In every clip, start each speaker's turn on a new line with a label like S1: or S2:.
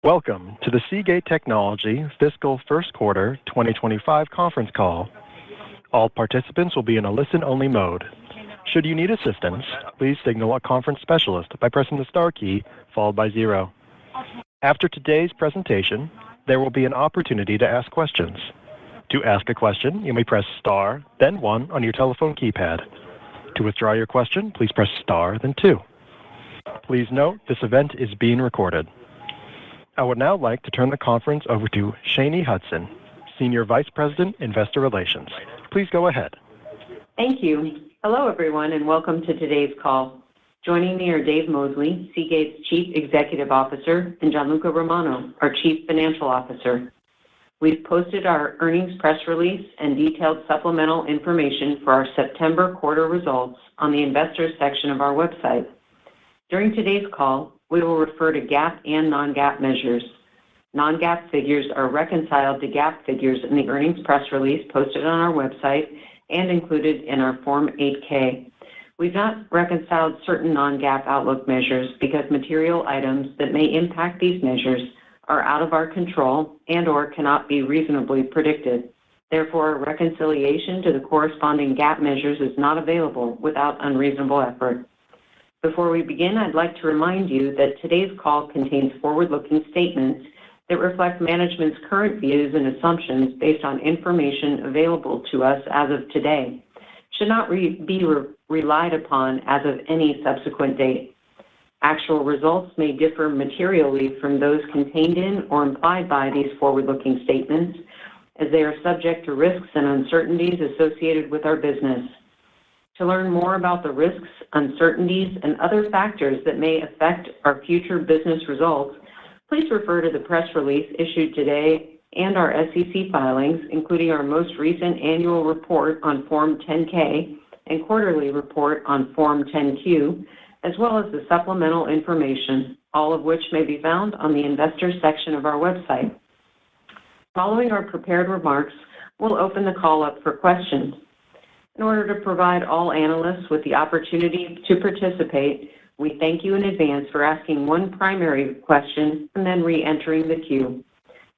S1: Welcome to the Seagate Technology Fiscal First Quarter 2025 conference call. All participants will be in a listen-only mode. Should you need assistance, please signal a conference specialist by pressing the star key followed by 0. After today's presentation, there will be an opportunity to ask questions. To ask a question, you may press star, then 1 on your telephone keypad. To withdraw your question, please press star, then 2. Please note, this event is being recorded. I would now like to turn the conference over to Shanye Hudson, Senior Vice President, Investor Relations. Please go ahead.
S2: Thank you. Hello, everyone, and welcome to today's call. Joining me are Dave Mosley, Seagate's Chief Executive Officer, and Gianluca Romano, our Chief Financial Officer. We've posted our earnings press release and detailed supplemental information for our September quarter results on the Investors section of our website. During today's call, we will refer to GAAP and non-GAAP measures. Non-GAAP figures are reconciled to GAAP figures in the earnings press release posted on our website and included in our Form 8-K. We've not reconciled certain non-GAAP outlook measures because material items that may impact these measures are out of our control and/or cannot be reasonably predicted. Therefore, reconciliation to the corresponding GAAP measures is not available without unreasonable effort. Before we begin, I'd like to remind you that today's call contains forward-looking statements that reflect management's current views and assumptions based on information available to us as of today. Should not be relied upon as of any subsequent date. Actual results may differ materially from those contained in or implied by these forward-looking statements, as they are subject to risks and uncertainties associated with our business. To learn more about the risks, uncertainties, and other factors that may affect our future business results, please refer to the press release issued today and our SEC filings, including our most recent annual report on Form 10-K and quarterly report on Form 10-Q, as well as the supplemental information, all of which may be found on the Investors section of our website. Following our prepared remarks, we'll open the call up for questions. In order to provide all analysts with the opportunity to participate, we thank you in advance for asking one primary question and then re-entering the queue.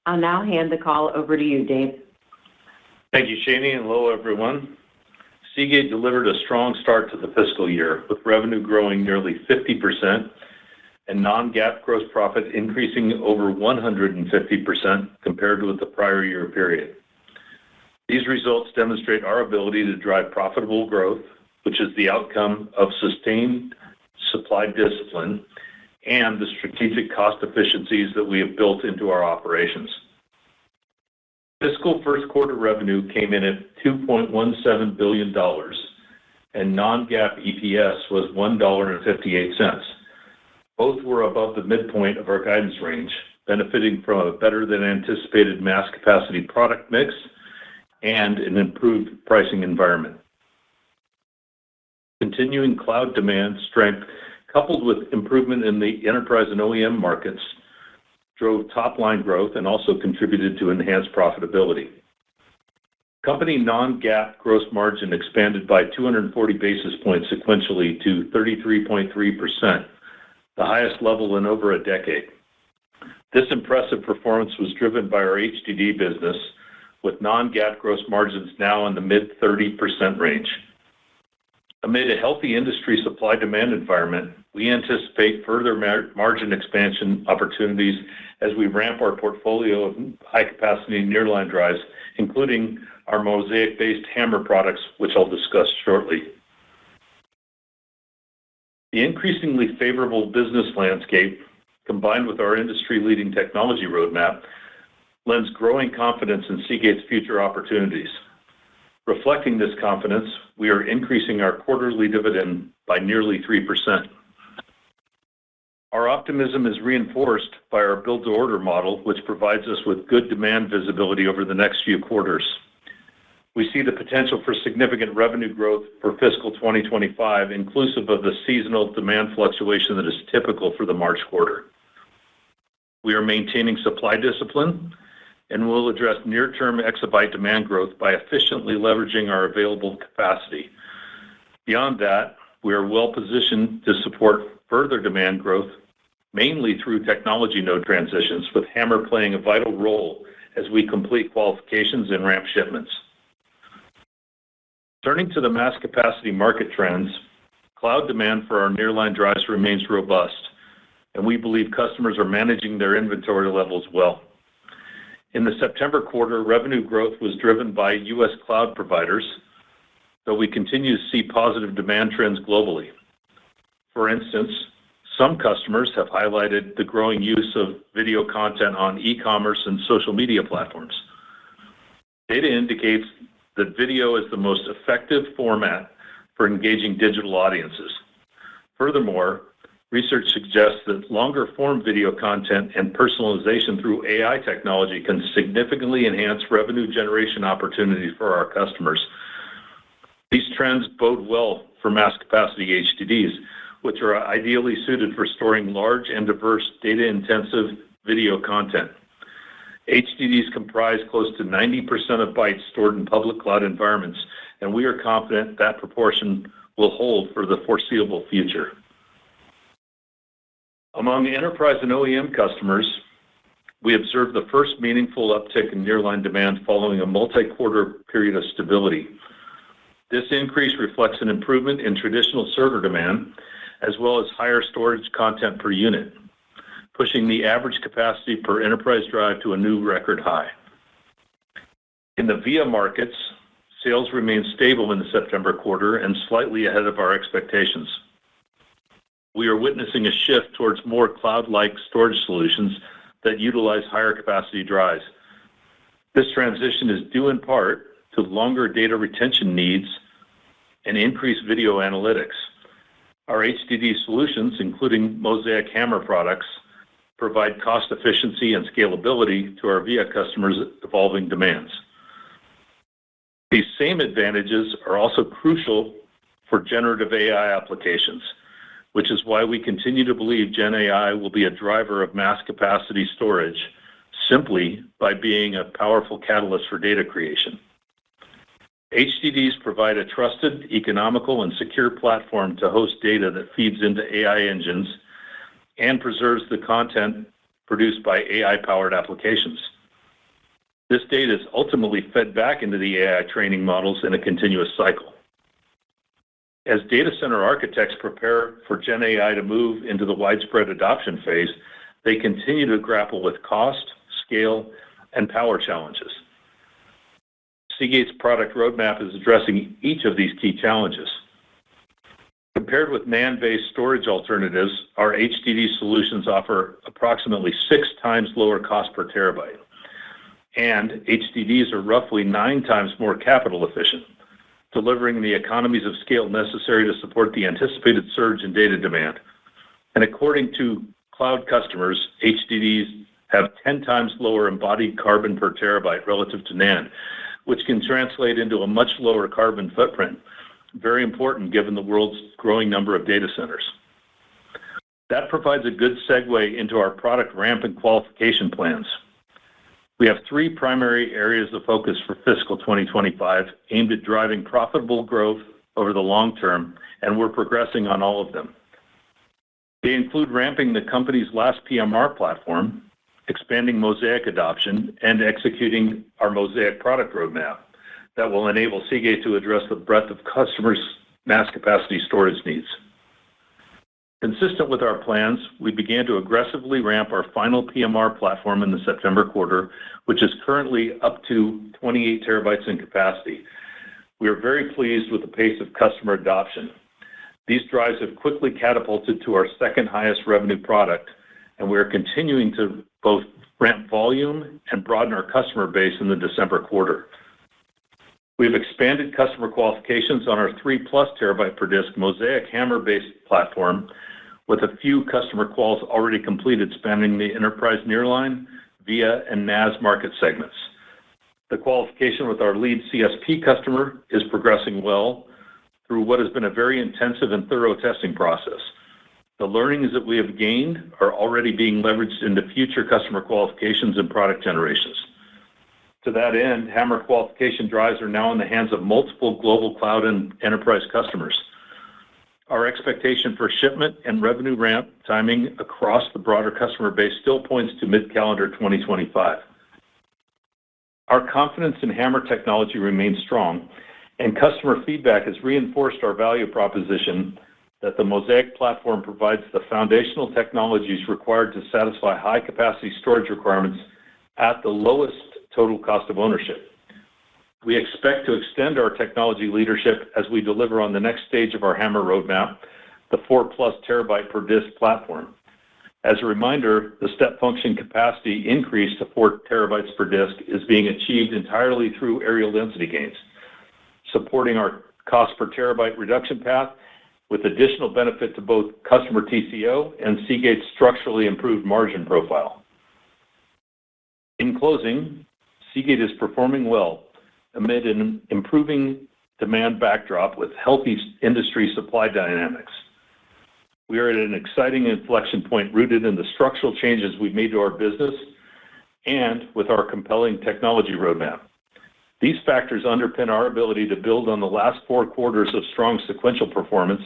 S2: I'll now hand the call over to you, Dave.
S3: Thank you, Shanye, and hello, everyone. Seagate delivered a strong start to the fiscal year, with revenue growing nearly 50% and non-GAAP gross profit increasing over 150% compared with the prior year period. These results demonstrate our ability to drive profitable growth, which is the outcome of sustained supply discipline and the strategic cost efficiencies that we have built into our operations. Fiscal first quarter revenue came in at $2.17 billion, and non-GAAP EPS was $1.58. Both were above the midpoint of our guidance range, benefiting from a better-than-anticipated mass capacity product mix and an improved pricing environment. Continuing cloud demand strength, coupled with improvement in the enterprise and OEM markets, drove top-line growth and also contributed to enhanced profitability. Company non-GAAP gross margin expanded by 240 basis points sequentially to 33.3%, the highest level in over a decade. This impressive performance was driven by our HDD business, with non-GAAP gross margins now in the mid-30% range. Amid a healthy industry supply-demand environment, we anticipate further margin expansion opportunities as we ramp our portfolio of high-capacity nearline drives, including our Mosaic-based HAMR products, which I'll discuss shortly. The increasingly favorable business landscape, combined with our industry-leading technology roadmap, lends growing confidence in Seagate's future opportunities. Reflecting this confidence, we are increasing our quarterly dividend by nearly 3%. Our optimism is reinforced by our build-to-order model, which provides us with good demand visibility over the next few quarters. We see the potential for significant revenue growth for fiscal 2025, inclusive of the seasonal demand fluctuation that is typical for the March quarter. We are maintaining supply discipline and will address near-term exabyte demand growth by efficiently leveraging our available capacity. Beyond that, we are well positioned to support further demand growth mainly through technology node transitions, with HAMR playing a vital role as we complete qualifications and ramp shipments. Turning to the mass capacity market trends, cloud demand for our nearline drives remains robust, and we believe customers are managing their inventory levels well. In the September quarter, revenue growth was driven by U.S. cloud providers, though we continue to see positive demand trends globally. For instance, some customers have highlighted the growing use of video content on e-commerce and social media platforms. Data indicates that video is the most effective format for engaging digital audiences. Furthermore, research suggests that longer form video content and personalization through AI technology can significantly enhance revenue generation opportunities for our customers. These trends bode well for mass capacity HDDs, which are ideally suited for storing large and diverse data-intensive video content. HDDs comprise close to 90% of bytes stored in public cloud environments, and we are confident that proportion will hold for the foreseeable future. Among enterprise and OEM customers, we observed the first meaningful uptick in nearline demand following a multi-quarter period of stability. This increase reflects an improvement in traditional server demand, as well as higher storage content per unit, pushing the average capacity per enterprise drive to a new record high. In the VIA markets, sales remained stable in the September quarter and slightly ahead of our expectations. We are witnessing a shift towards more cloud-like storage solutions that utilize higher capacity drives. This transition is due in part to longer data retention needs and increased video analytics. Our HDD solutions, including Mosaic HAMR products, provide cost efficiency and scalability to our VIA customers' evolving demands. These same advantages are also crucial for generative AI applications, which is why we continue to believe Gen AI will be a driver of mass capacity storage simply by being a powerful catalyst for data creation. HDDs provide a trusted, economical, and secure platform to host data that feeds into AI engines and preserves the content produced by AI-powered applications. This data is ultimately fed back into the AI training models in a continuous cycle. As data center architects prepare for Gen AI to move into the widespread adoption phase, they continue to grapple with cost, scale, and power challenges. Seagate's product roadmap is addressing each of these key challenges. Compared with NAND-based storage alternatives, our HDD solutions offer approximately 6 times lower cost per terabyte, and HDDs are roughly 9 times more capital efficient, delivering the economies of scale necessary to support the anticipated surge in data demand. And according to cloud customers, HDDs have 10 times lower embodied carbon per terabyte relative to NAND, which can translate into a much lower carbon footprint, very important given the world's growing number of data centers. That provides a good segue into our product ramp and qualification plans. We have 3 primary areas of focus for fiscal 2025 aimed at driving profitable growth over the long term, and we're progressing on all of them. They include ramping the company's last PMR platform, expanding Mosaic adoption, and executing our Mosaic product roadmap that will enable Seagate to address the breadth of customers' mass capacity storage needs. Consistent with our plans, we began to aggressively ramp our final PMR platform in the September quarter, which is currently up to 28 terabytes in capacity. We are very pleased with the pace of customer adoption. These drives have quickly catapulted to our second highest revenue product, and we are continuing to both ramp volume and broaden our customer base in the December quarter. We've expanded customer qualifications on our 3+ terabyte per disk Mosaic HAMR-based platform, with a few customer quals already completed spanning the enterprise nearline, VIA, and NAS market segments. The qualification with our lead CSP customer is progressing well through what has been a very intensive and thorough testing process. The learnings that we have gained are already being leveraged into future customer qualifications and product generations. To that end, HAMR qualification drives are now in the hands of multiple global cloud and enterprise customers. Our expectation for shipment and revenue ramp timing across the broader customer base still points to mid-calendar 2025. Our confidence in HAMR technology remains strong, and customer feedback has reinforced our value proposition that the Mosaic platform provides the foundational technologies required to satisfy high-capacity storage requirements at the lowest total cost of ownership. We expect to extend our technology leadership as we deliver on the next stage of our HAMR roadmap, the 4+ terabyte per disk platform. As a reminder, the step function capacity increase to 4 terabytes per disk is being achieved entirely through areal density gains, supporting our cost per terabyte reduction path with additional benefit to both customer TCO and Seagate's structurally improved margin profile. In closing, Seagate is performing well amid an improving demand backdrop with healthy industry supply dynamics. We are at an exciting inflection point rooted in the structural changes we've made to our business and with our compelling technology roadmap. These factors underpin our ability to build on the last 4 quarters of strong sequential performance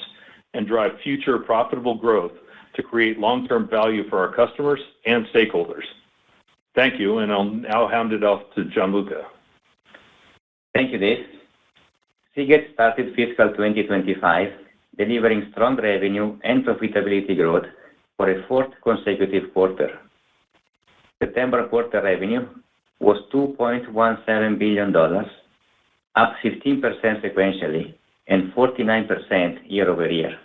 S3: and drive future profitable growth to create long-term value for our customers and stakeholders. Thank you, and I'll now hand it off to Gianluca.
S4: Thank you, Dave. Seagate started fiscal 2025 delivering strong revenue and profitability growth for a 4th consecutive quarter. September quarter revenue was $2.17 billion, up 15% sequentially and 49% year over year.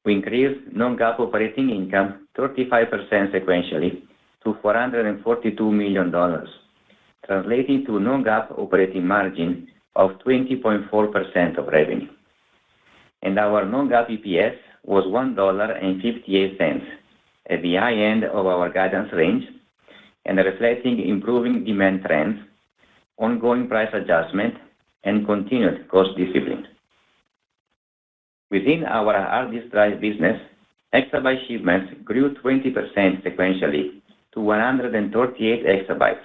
S4: We increased non-GAAP operating income 35% sequentially to $442 million, translating to non-GAAP operating margin of 20.4% of revenue. And our non-GAAP EPS was $1.58 at the high end of our guidance range and reflecting improving demand trends, ongoing price adjustment, and continued cost discipline. Within our hard disk drive business, exabyte shipments grew 20% sequentially to 138 exabytes,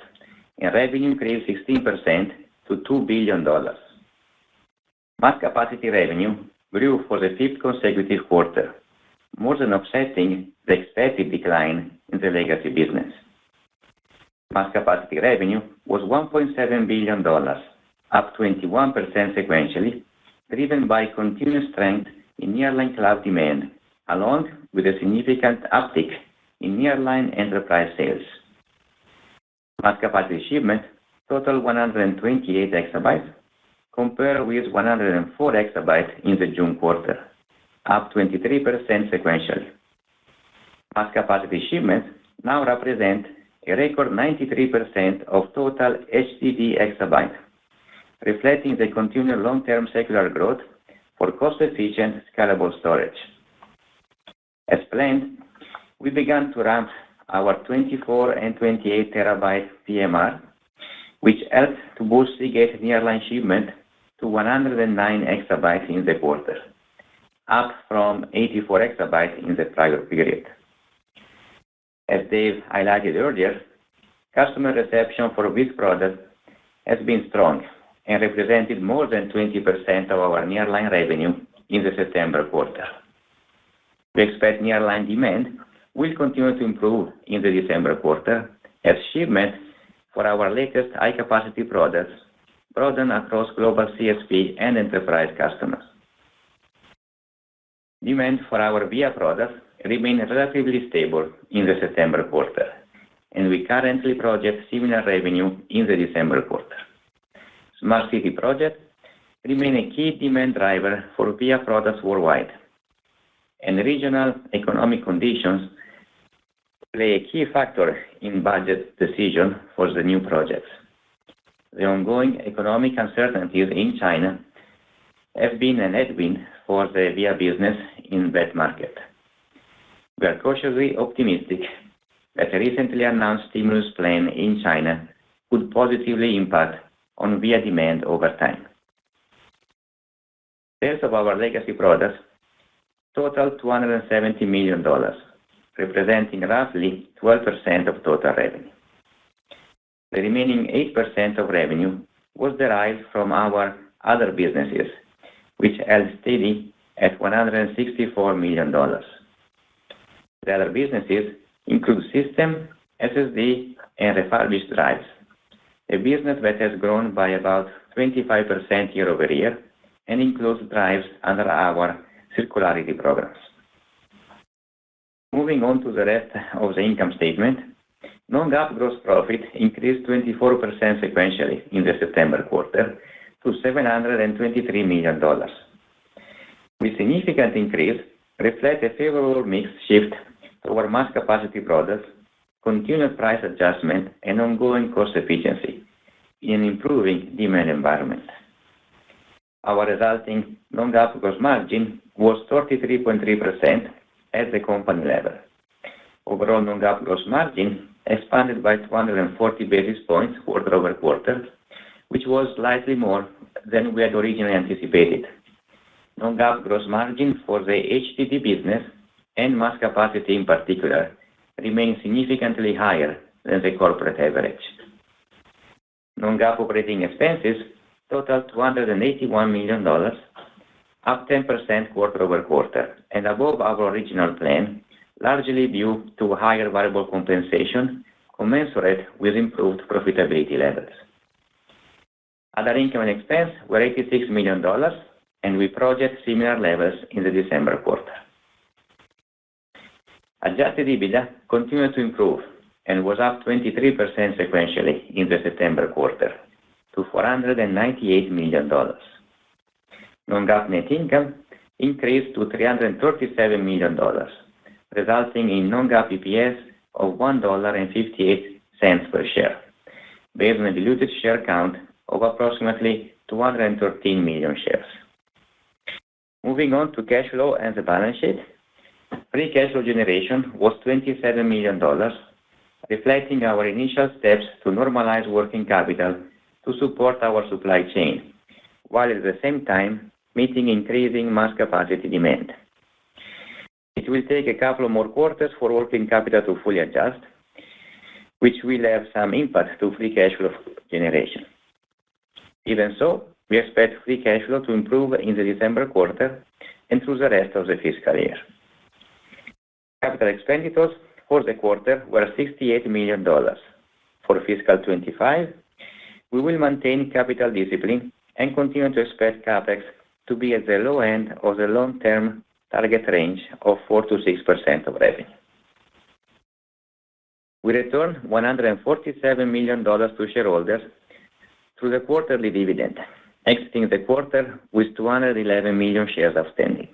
S4: and revenue increased 16% to $2 billion. Mass capacity revenue grew for the 5th consecutive quarter, more than offsetting the expected decline in the legacy business. Mass capacity revenue was $1.7 billion, up 21% sequentially, driven by continued strength in nearline cloud demand, along with a significant uptick in nearline enterprise sales. Mass capacity shipment totaled 128 exabytes, compared with 104 exabytes in the June quarter, up 23% sequentially. Mass capacity shipments now represent a record 93% of total HDD exabytes, reflecting the continued long-term secular growth for cost-efficient, scalable storage. As planned, we began to ramp our 24 and 28 terabyte PMR, which helped to boost Seagate nearline shipment to 109 exabytes in the quarter, up from 84 exabytes in the prior period. As Dave highlighted earlier, customer reception for this product has been strong and represented more than 20% of our nearline revenue in the September quarter. We expect nearline demand will continue to improve in the December quarter as shipments for our latest high-capacity products broaden across global CSP and enterprise customers. Demand for our VIA products remained relatively stable in the September quarter, and we currently project similar revenue in the December quarter. Smart City projects remain a key demand driver for VIA products worldwide, and regional economic conditions play a key factor in budget decision for the new projects. The ongoing economic uncertainties in China have been a headwind for the VIA business in that market. We are cautiously optimistic that a recently announced stimulus plan in China could positively impact on VIA demand over time. Sales of our legacy products total $270 million, representing roughly 12% of total revenue. The remaining 8% of revenue was derived from our other businesses, which held steady at $164 million. The other businesses include system, SSD, and refurbished drives, a business that has grown by about 25% year over year and includes drives under our circularity programs. Moving on to the rest of the income statement, non-GAAP gross profit increased 24% sequentially in the September quarter to $723 million. This significant increase reflects a favorable mix shift toward mass capacity products, continued price adjustment, and ongoing cost efficiency in an improving demand environment. Our resulting non-GAAP gross margin was 33.3% at the company level. Overall non-GAAP gross margin expanded by 240 basis points quarter over quarter, which was slightly more than we had originally anticipated. Non-GAAP gross margin for the HDD business and mass capacity in particular remains significantly higher than the corporate average. Non-GAAP operating expenses totaled $281 million, up 10% quarter over quarter, and above our original plan, largely due to higher variable compensation commensurate with improved profitability levels. Other income and expense were $86 million, and we project similar levels in the December quarter. Adjusted EBITDA continued to improve and was up 23% sequentially in the September quarter to $498 million. Non-GAAP net income increased to $337 million, resulting in non-GAAP EPS of $1.58 per share, based on a diluted share count of approximately 213 million shares. Moving on to cash flow and the balance sheet, free cash flow generation was $27 million, reflecting our initial steps to normalize working capital to support our supply chain, while at the same time meeting increasing mass capacity demand. It will take a couple more quarters for working capital to fully adjust, which will have some impact to free cash flow generation. Even so, we expect free cash flow to improve in the December quarter and through the rest of the fiscal year. Capital expenditures for the quarter were $68 million. For fiscal 25, we will maintain capital discipline and continue to expect CapEx to be at the low end of the long-term target range of 4 to 6% of revenue. We returned $147 million to shareholders through the quarterly dividend, exiting the quarter with 211 million shares outstanding.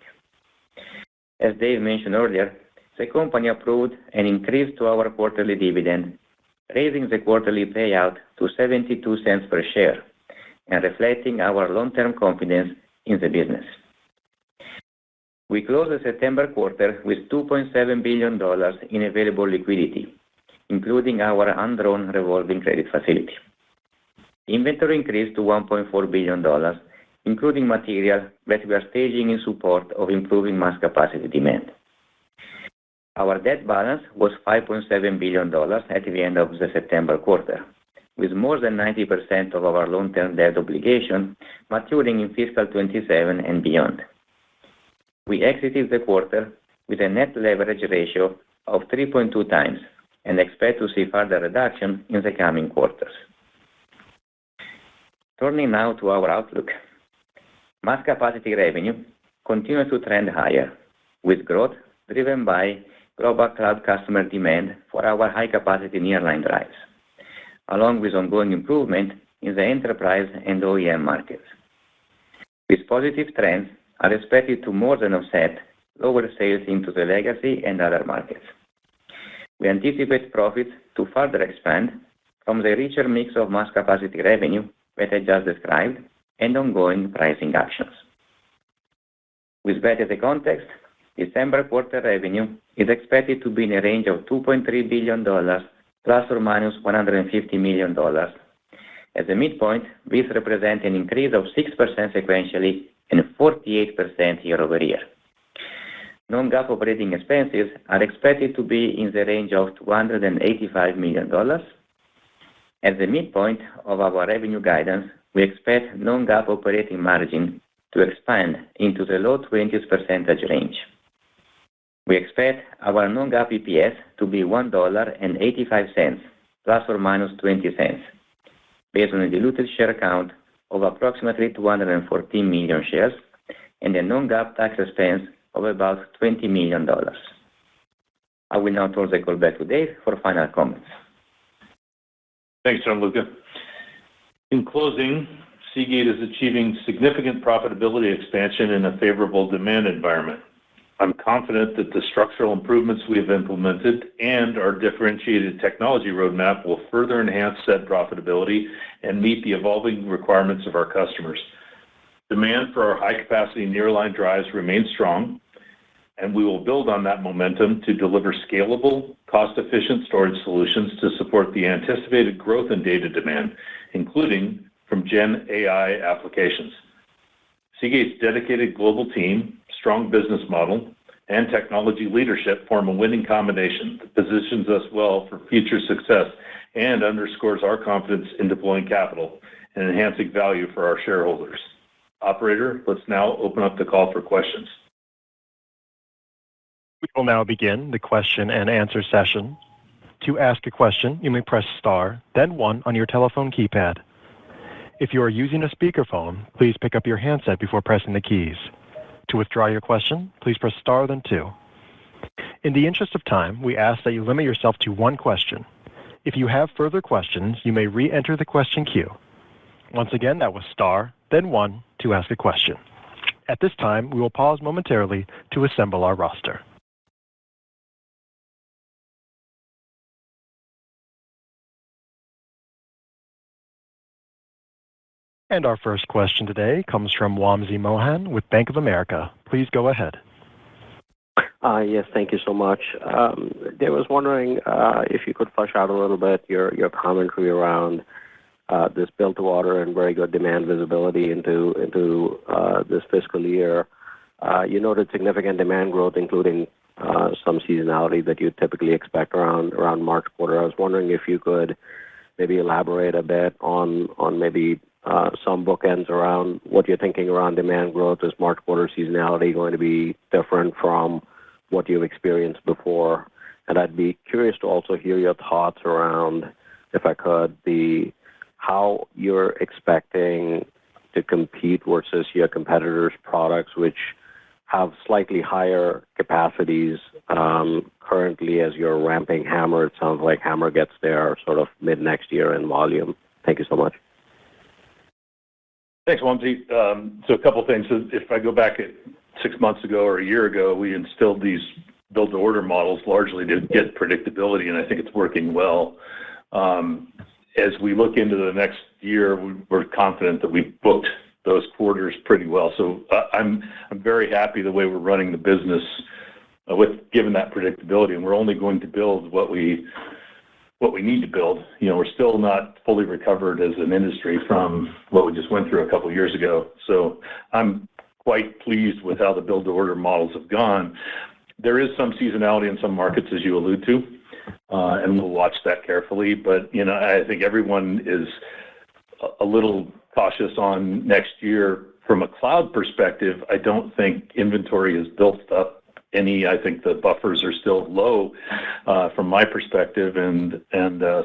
S4: As Dave mentioned earlier, the company approved an increase to our quarterly dividend, raising the quarterly payout to 72 cents per share and reflecting our long-term confidence in the business. We closed the September quarter with $2.7 billion in available liquidity, including our undrawn revolving credit facility. Inventory increased to $1.4 billion, including material that we are staging in support of improving mass capacity demand. Our debt balance was $5.7 billion at the end of the September quarter, with more than 90% of our long-term debt obligation maturing in fiscal 27 and beyond. We exited the quarter with a net leverage ratio of 3.2 times and expect to see further reduction in the coming quarters. Turning now to our outlook. Mass capacity revenue continues to trend higher, with growth driven by global cloud customer demand for our high-capacity nearline drives, along with ongoing improvement in the enterprise and OEM markets. These positive trends are expected to more than offset lower sales into the legacy and other markets. We anticipate profits to further expand from the richer mix of mass capacity revenue that I just described and ongoing pricing actions. With that as a context, December quarter revenue is expected to be in a range of $2.3 billion plus or minus $150 million. At the midpoint, this represents an increase of 6% sequentially and 48% year over year. Non-GAAP operating expenses are expected to be in the range of $285 million. At the midpoint of our revenue guidance, we expect non-GAAP operating margin to expand into the low 20s% range. We expect our non-GAAP EPS to be $1.85 ±20 cents, based on a diluted share count of approximately 214 million shares and a non-GAAP tax expense of about $20 million. I will now turn the call back to Dave for final comments.
S3: Thanks, Gianluca. In closing, Seagate is achieving significant profitability expansion in a favorable demand environment. I'm confident that the structural improvements we have implemented and our differentiated technology roadmap will further enhance said profitability and meet the evolving requirements of our customers. Demand for our high-capacity nearline drives remains strong, and we will build on that momentum to deliver scalable, cost-efficient storage solutions to support the anticipated growth in data demand, including from Gen AI applications. Seagate's dedicated global team, strong business model, and technology leadership form a winning combination that positions us well for future success and underscores our confidence in deploying capital and enhancing value for our shareholders. Operator, let's now open up the call for questions.
S1: We will now begin the question and answer session. To ask a question, you may press star, then 1 on your telephone keypad. If you are using a speakerphone, please pick up your handset before pressing the keys. To withdraw your question, please press star, then 2. In the interest of time, we ask that you limit yourself to one question. If you have further questions, you may re-enter the question queue. Once again, that was star, then 1 to ask a question. At this time, we will pause momentarily to assemble our roster. And our first question today comes from Wamsi Mohan with Bank of America. Please go ahead.
S5: Yes, thank you so much. Dave, was wondering if you could flesh out a little bit your commentary around this build-to-order and very good demand visibility into this fiscal year. You noted significant demand growth, including some seasonality that you typically expect around March quarter. I was wondering if you could maybe elaborate a bit on maybe some bookends around what you're thinking around demand growth. Is March quarter seasonality going to be different from what you've experienced before? And I'd be curious to also hear your thoughts around, if I could, how you're expecting to compete versus your competitors' products, which have slightly higher capacities currently as you're ramping HAMR. It sounds like HAMR gets there sort of mid-next year in volume. Thank you so much.
S3: Thanks, Wamsi. So a couple things. If I go back 6 months ago or a year ago, we instilled these build-to-order models largely to get predictability, and I think it's working well. As we look into the next year, we're confident that we've booked those quarters pretty well. So I'm very happy the way we're running the business with given that predictability, and we're only going to build what we need to build. You know, we're still not fully recovered as an industry from what we just went through a couple of years ago. So I'm quite pleased with how the build-to-order models have gone. There is some seasonality in some markets, as you allude to, and we'll watch that carefully. But, you know, I think everyone is a little cautious on next year. From a cloud perspective, I don't think inventory is built up any. I think the buffers are still low from my perspective, and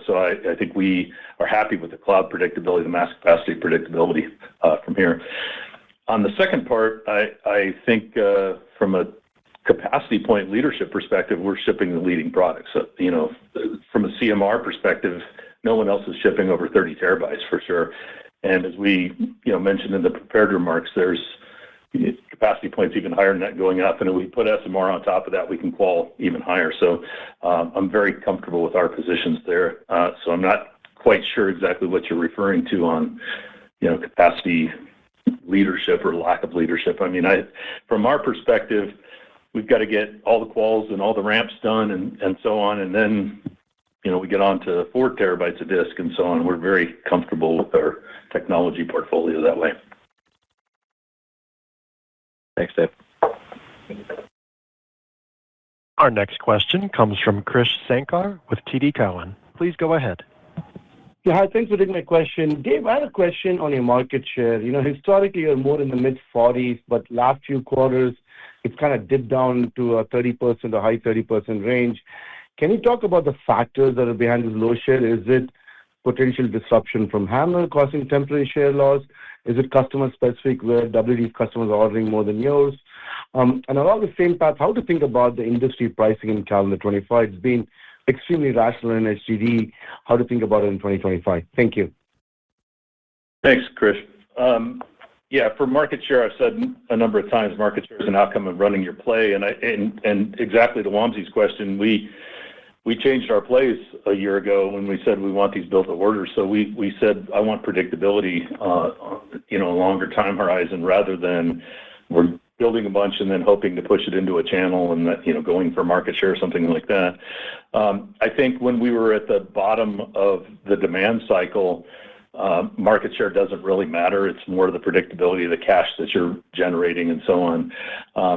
S3: so I think we are happy with the cloud predictability, the mass capacity predictability from here. On the second part, I think from a capacity point leadership perspective, we're shipping the leading products. So, you know, from a CMR perspective, no one else is shipping over 30 terabytes for sure. And as we mentioned in the prepared remarks, there's capacity points even higher than that going up, and if we put SMR on top of that, we can qual even higher. So I'm very comfortable with our positions there. So I'm not quite sure exactly what you're referring to on, capacity leadership or lack of leadership. I mean, from our perspective, we've got to get all the quals and all the ramps done and so on, and then we get on to 4 terabytes of disk and so on. We're very comfortable with our technology portfolio that way.
S5: Thanks, Dave.
S1: Our next question comes from Krish Sankar with TD Cowen. Please go ahead.
S6: Yeah, hi, thanks for taking my question. Dave, I had a question on your market share. Historically, you're more in the mid-40s, but last few quarters, it's kind of dipped down to a 30% or high 30% range. Can you talk about the factors that are behind this low share? Is it potential disruption from HAMR causing temporary share loss? Is it customer-specific where WD's customers are ordering more than yours? And along the same path, how to think about the industry pricing in calendar 25? It's been extremely rational in HDD. How to think about it in 2025? Thank you.
S3: Thanks, Krish. Yeah, for market share, I've said a number of times, market share is an outcome of running your play. And exactly to Wamsi's question, we changed our plays a year ago when we said we want these built to order. So we said, I want predictability, a longer time horizon rather than we're building a bunch and then hoping to push it into a channel and that, going for market share or something like that. I think when we were at the bottom of the demand cycle, market share doesn't really matter. It's more the predictability of the cash that you're generating and so on.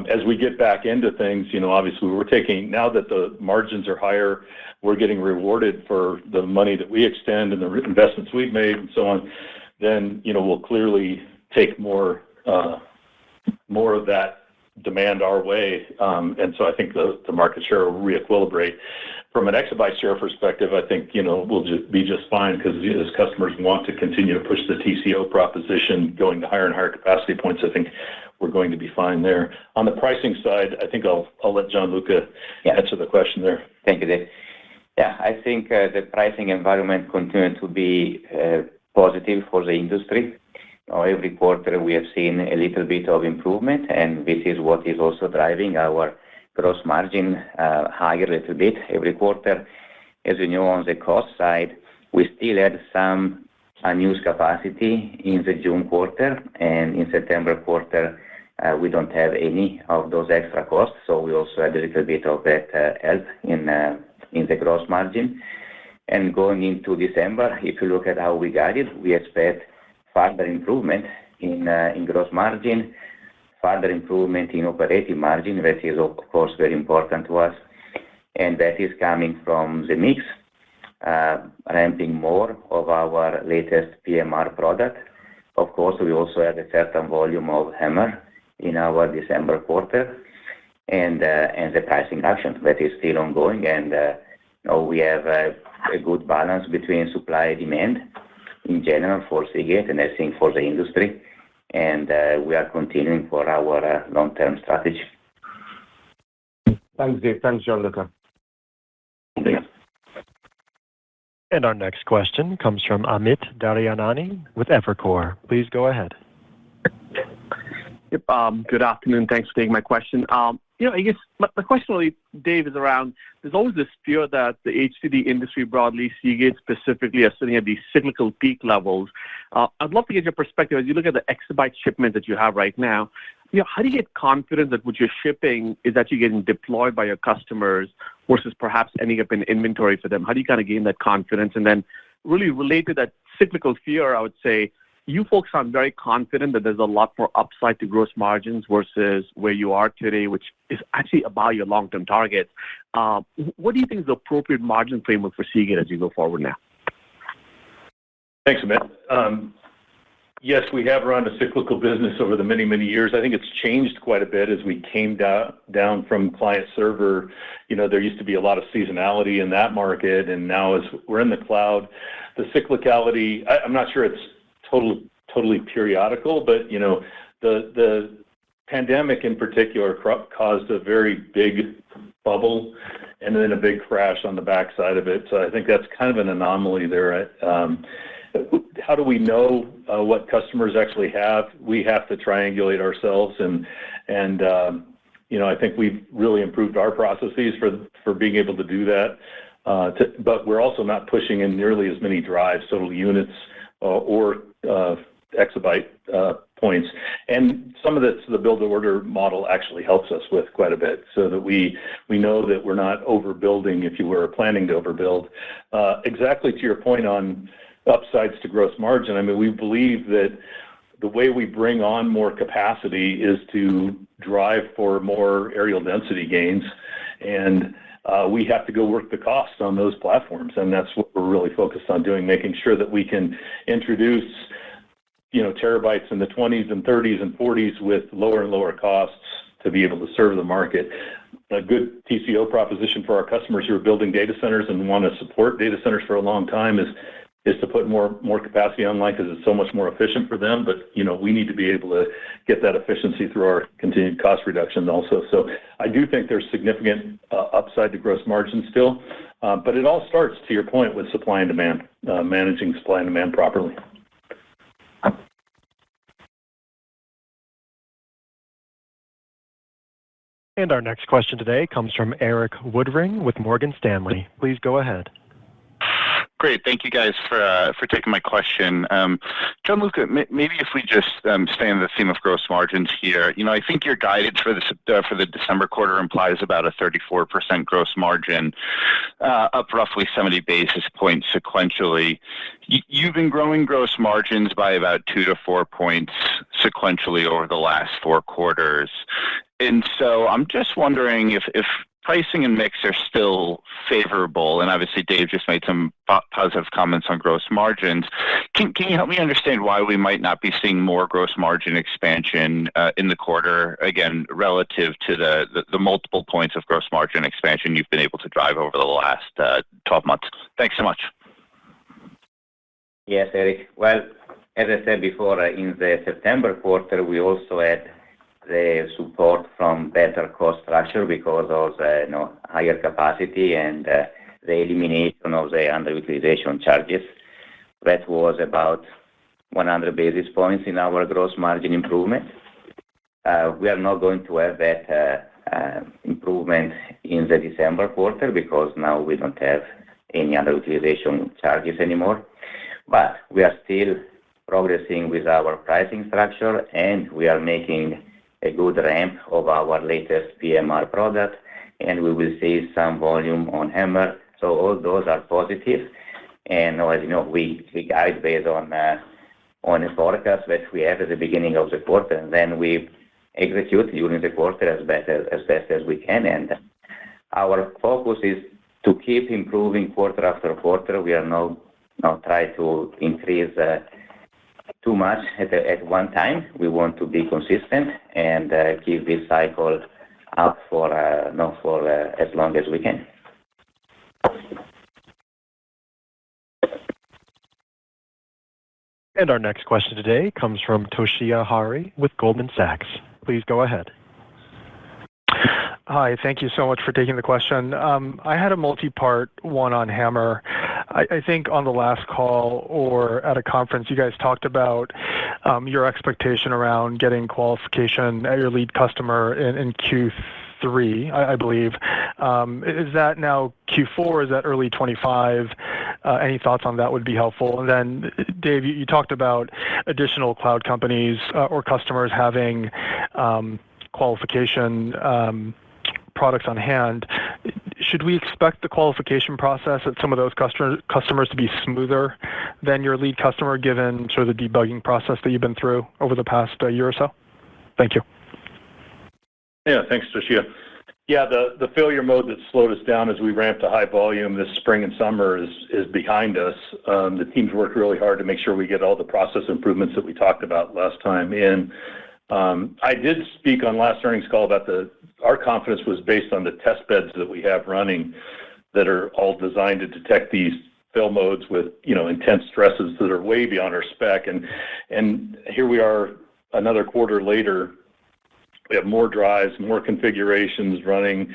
S3: As we get back into things, obviously now that the margins are higher, we're getting rewarded for the money that we extend and the investments we've made and so on, then, we'll clearly take more of that demand our way. And so I think the market share will re-equilibrate. From an exabyte share perspective, I think, we'll be just fine because as customers want to continue to push the TCO proposition going to higher and higher capacity points, I think we're going to be fine there. On the pricing side, I think I'll let Gianluca answer the question there.
S4: Thank you, Dave. Yeah, I think the pricing environment continues to be positive for the industry. Every quarter we have seen a little bit of improvement, and this is what is also driving our gross margin higher a little bit every quarter. As you know, on the cost side, we still had some unused capacity in the June quarter, and in September quarter, we don't have any of those extra costs, so we also had a little bit of that help in the gross margin. And going into December, if you look at how we guided, we expect further improvement in gross margin, further improvement in operating margin. That is, of course, very important to us. And that is coming from the mix, ramping more of our latest PMR product. Of course, we also have a certain volume of HAMR in our December quarter, and the pricing action that is still ongoing. And we have a good balance between supply and demand in general for Seagate, and I think for the industry. And we are continuing for our long-term strategy.
S6: Thanks, Dave. Thanks, Gianluca.
S3: Thanks.
S1: And our next question comes from Amit Daryanani with Evercore. Please go ahead.
S7: Yep. Good afternoon. Thanks for taking my question. I guess my question really, Dave, is around, there's always this fear that the HDD industry broadly, Seagate specifically, are sitting at these cyclical peak levels. I'd love to get your perspective as you look at the exabyte shipment that you have right now. How do you get confidence that what you're shipping is actually getting deployed by your customers versus perhaps ending up in inventory for them? How do you kind of gain that confidence? And then really relate to that cyclical fear, I would say, you folks sound very confident that there's a lot more upside to gross margins versus where you are today, which is actually about your long-term targets. What do you think is the appropriate margin framework for Seagate as you go forward now?
S3: Thanks, Amit. Yes, we have run a cyclical business over the many, many years. I think it's changed quite a bit as we came down from client server. There used to be a lot of seasonality in that market, and now as we're in the cloud, the cyclicality, I'm not sure it's totally periodical, but the pandemic in particular caused a very big bubble and then a big crash on the backside of it. So I think that's kind of an anomaly there. How do we know what customers actually have? We have to triangulate ourselves, and I think we've really improved our processes for being able to do that. But we're also not pushing in nearly as many drives, total units, or exabyte points. And some of this, the build-to-order model actually helps us with quite a bit so that we know that we're not overbuilding if you were planning to overbuild. Exactly to your point on upsides to gross margin, I mean, we believe that the way we bring on more capacity is to drive for more areal density gains. And we have to go work the cost on those platforms, and that's what we're really focused on doing, making sure that we can introduce, terabytes in the 20s and 30s and 40s with lower and lower costs to be able to serve the market. A good TCO proposition for our customers who are building data centers and want to support data centers for a long time is to put more capacity online because it's so much more efficient for them. But, we need to be able to get that efficiency through our continued cost reduction also. So I do think there's significant upside to gross margin still. But it all starts, to your point, with supply and demand, managing supply and demand properly.
S1: And our next question today comes from Eric Woodring with Morgan Stanley. Please go ahead.
S8: Great. Thank you guys for taking my question. Gianluca, maybe if we just stay on the theme of gross margins here, I think your guidance for the December quarter implies about a 34% gross margin, up roughly 70 basis points sequentially. You've been growing gross margins by about 2 to 4 points sequentially over the last 4 quarters. And so I'm just wondering if pricing and mix are still favorable, and obviously Dave just made some positive comments on gross margins. Can you help me understand why we might not be seeing more gross margin expansion in the quarter, again, relative to the multiple points of gross margin expansion you've been able to drive over the last 12 months? Thanks so much.
S4: Yes, Eric. Well, as I said before, in the September quarter, we also had the support from better cost structure because of higher capacity and the elimination of the underutilization charges. That was about 100 basis points in our gross margin improvement. We are not going to have that improvement in the December quarter because now we don't have any underutilization charges anymore. But we are still progressing with our pricing structure, and we are making a good ramp of our latest PMR product, and we will see some volume on HAMR. So all those are positive. And as you know, we guide based on a forecast that we have at the beginning of the quarter, and then we execute during the quarter as best as we can. And our focus is to keep improving quarter after quarter. We are not trying to increase too much at one time. We want to be consistent and keep this cycle up for as long as we can.
S1: And our next question today comes from Toshiya Hari with Goldman Sachs. Please go ahead.
S9: Hi, thank you so much for taking the question. I had a multi-part one on HAMR. I think on the last call or at a conference, you guys talked about your expectation around getting qualification at your lead customer in Q3, I believe. Is that now Q4? Is that early 25? Any thoughts on that would be helpful. And then, Dave, you talked about additional cloud companies or customers having qualification products on hand. Should we expect the qualification process at some of those customers to be smoother than your lead customer, given sort of the debugging process that you've been through over the past year or so? Thank you.
S3: Yeah, thanks, Toshiya. Yeah, the failure mode that slowed us down as we ramped to high volume this spring and summer is behind us. The teams worked really hard to make sure we get all the process improvements that we talked about last time in. I did speak on last earnings call about our confidence was based on the test beds that we have running that are all designed to detect these fail modes with, intense stresses that are way beyond our spec. And here we are another quarter later. We have more drives, more configurations running,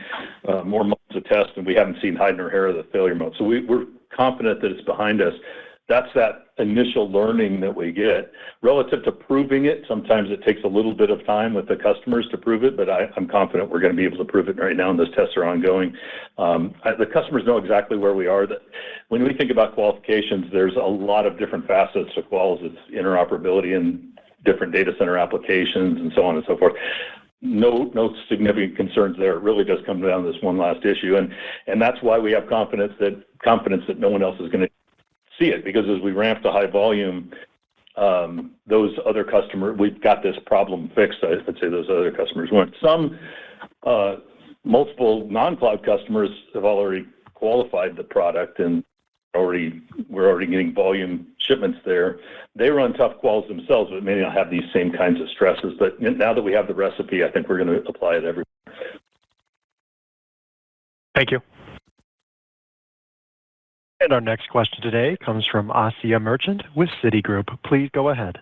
S3: more modes of test, and we haven't seen hide nor hair of the failure mode. So we're confident that it's behind us. That's that initial learning that we get. Relative to proving it, sometimes it takes a little bit of time with the customers to prove it, but I'm confident we're going to be able to prove it right now, and those tests are ongoing. The customers know exactly where we are. That when we think about qualifications, there's a lot of different facets to quals. It's interoperability in different data center applications and so on and so forth. No significant concerns there. It really does come down to this one last issue, and that's why we have confidence that no one else is going to see it, because as we ramp to high volume, those other customers, we've got this problem fixed. I'd say those other customers weren't. Some multiple non-cloud customers have already qualified the product, and we're already getting volume shipments there. They run tough quals themselves, but may not have these same kinds of stresses. But now that we have the recipe, I think we're going to apply it everywhere.
S9: Thank you.
S1: And our next question today comes from Asiya Merchant with Citigroup. Please go ahead.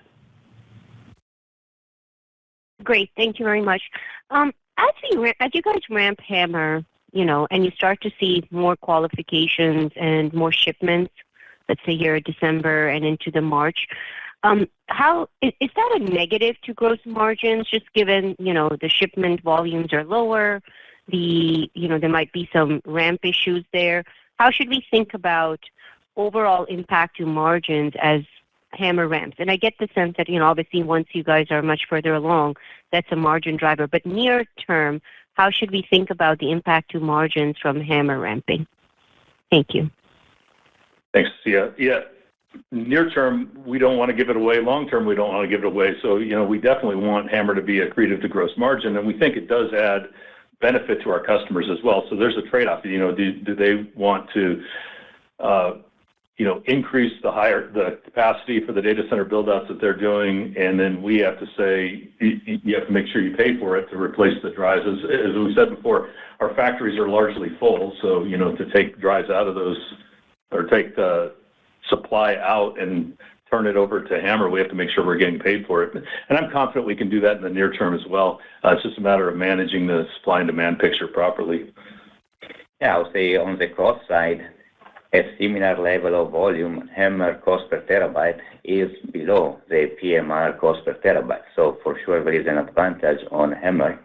S10: Great. Thank you very much. As you guys ramp HAMR, and you start to see more qualifications and more shipments, let's say here December and into the March, how is that a negative to gross margins? Just given the shipment volumes are lower, there might be some ramp issues there. How should we think about overall impact to margins as HAMR ramps? And I get the sense that obviously once you guys are much further along, that's a margin driver. But near term, how should we think about the impact to margins from HAMR ramping? Thank you.
S3: Thanks, Asiya. Yeah, near term, we don't want to give it away. Long term, we don't want to give it away. So, we definitely want HAMR to be accretive to gross margin, and we think it does add benefit to our customers as well. So there's a trade-off. Do they want to, increase the capacity for the data center build-outs that they're doing, and then we have to say you have to make sure you pay for it to replace the drives. As we said before, our factories are largely full, so to take drives out of those or take the supply out and turn it over to HAMR, we have to make sure we're getting paid for it. And I'm confident we can do that in the near term as well. It's just a matter of managing the supply and demand picture properly.
S4: Yeah, I'll say on the cost side, at similar level of volume, HAMR cost per terabyte is below the PMR cost per terabyte. So for sure there is an advantage on HAMR.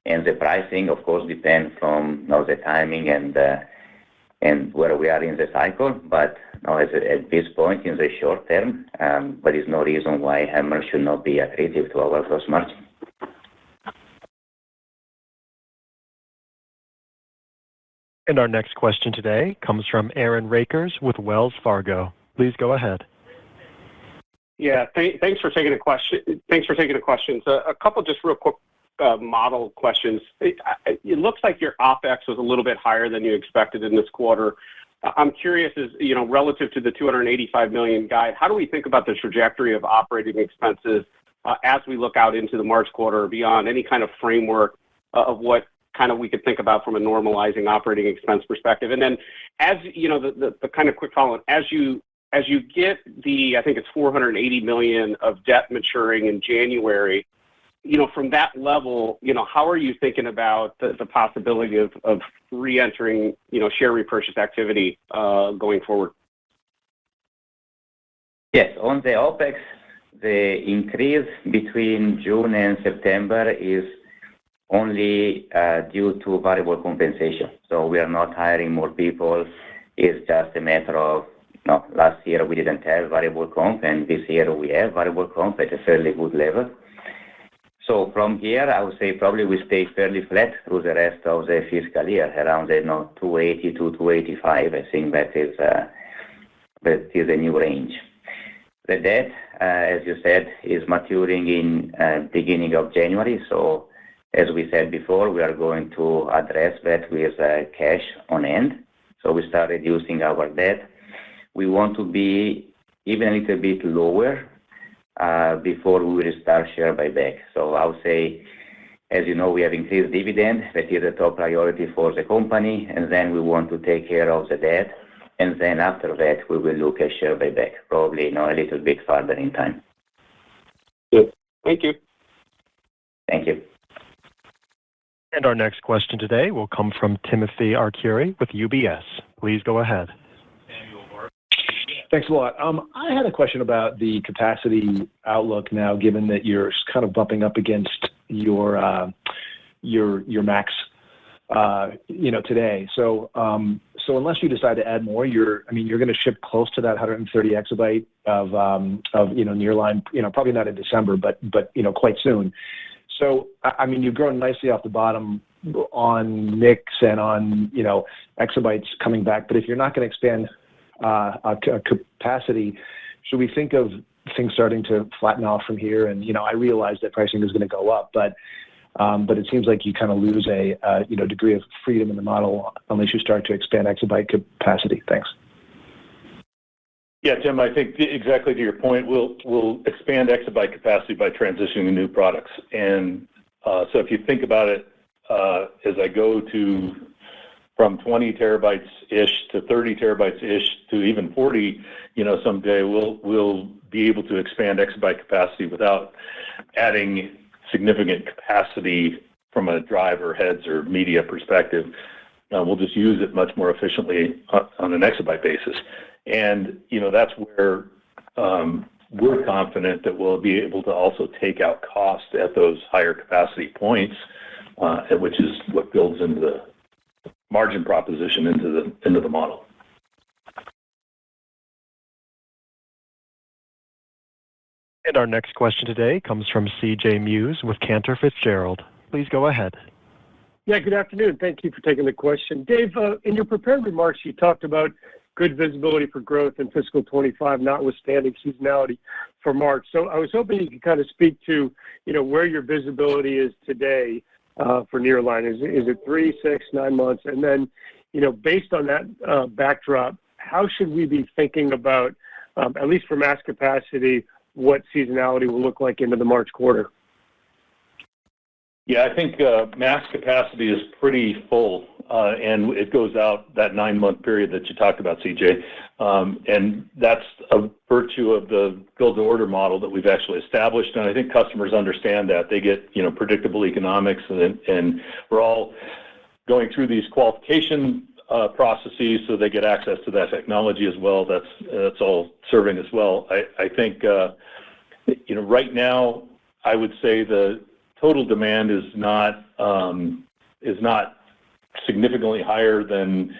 S4: And the pricing, of course, depends from the timing and where we are in the cycle. But at this point in the short term, there is no reason why HAMR should not be accretive to our gross margin.
S1: And our next question today comes from Aaron Rakers with Wells Fargo. Please go ahead.
S11: Yeah, thanks for taking the question. Thanks for taking the questions. A couple just real quick model questions. It looks like your OpEx was a little bit higher than you expected in this quarter. I'm curious, relative to the $285 million guide, how do we think about the trajectory of operating expenses as we look out into the March quarter or beyond? Any kind of framework of what kind of we could think about from a normalizing operating expense perspective? And then, as the kind of quick follow-up, as you get the, I think it's $480 million of debt maturing in January. From that level, how are you thinking about the possibility of re-entering, share repurchase activity going forward?
S4: Yes, on the OpEx, the increase between June and September is only due to variable compensation. So we are not hiring more people. It's just a matter of, last year we didn't have variable comp, and this year we have variable comp at a fairly good level. So from here, I would say probably we stay fairly flat through the rest of the fiscal year, around 280 to 285. I think that is a new range. The debt, as you said, is maturing in beginning of January. So as we said before, we are going to address that with cash on hand. So we start reducing our debt. We want to be even a little bit lower before we will start share buyback. So I would say, as you know, we have increased dividend. That is a top priority for the company. And then we want to take care of the debt. And then after that, we will look at share buyback, probably a little bit farther in time.
S11: Good. Thank you.
S4: Thank you.
S1: And our next question today will come from Timothy Arcuri with UBS. Please go ahead.
S12: Thanks a lot. I had a question about the capacity outlook now, given that you're kind of bumping up against your max, today. So unless you decide to add more, you're going to ship close to that 130 exabyte of nearline, probably not in December, but quite soon. So you've grown nicely off the bottom on mix and on exabytes coming back. But if you're not going to expand capacity, should we think of things starting to flatten off from here? And I realize that pricing is going to go up, but but it seems like you kind of lose a degree of freedom in the model unless you start to expand exabyte capacity. Thanks.
S3: Yeah, Tim, I think exactly to your point, we'll expand exabyte capacity by transitioning to new products. And so if you think about it, as I go from 20 terabytes-ish to 30 terabytes-ish to even 40, someday we'll be able to expand exabyte capacity without adding significant capacity from a drive or heads or media perspective. We'll just use it much more efficiently on an exabyte basis. And, that's where we're confident that we'll be able to also take out cost at those higher capacity points, which is what builds into the margin proposition into the model.
S1: And our next question today comes from C.J. Muse with Cantor Fitzgerald. Please go ahead.
S13: Yeah, good afternoon. Thank you for taking the question. Dave, in your prepared remarks, you talked about good visibility for growth in fiscal 25, notwithstanding seasonality for March. So I was hoping you could kind of speak to, where your visibility is today for nearline. Is it 3, 6, 9 months? And then, based on that backdrop, how should we be thinking about, at least for mass capacity, what seasonality will look like into the March quarter?
S3: Yeah, I think mass capacity is pretty full, and it goes out that 9-month period that you talked about, CJ. And that's a virtue of the build-to-order model that we've actually established, and I think customers understand that. They get, predictable economics, and we're all going through these qualification processes so they get access to that technology as well. That's all serving as well. I think, right now, I would say the total demand is not significantly higher than